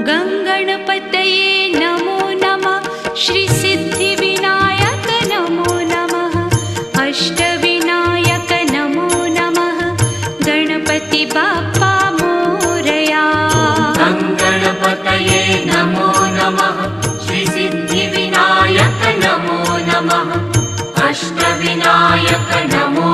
गङ्गणपतये नमो नमः। श्रीसिद्धिविनायक नमो नमः। अष्टविनायक नमो नमः। गणपति बाप्पा मोरया। गङ्गणपतये नमो नमः। श्रीसिद्धिविनायक नमो नमः। अष्टविनायक नमो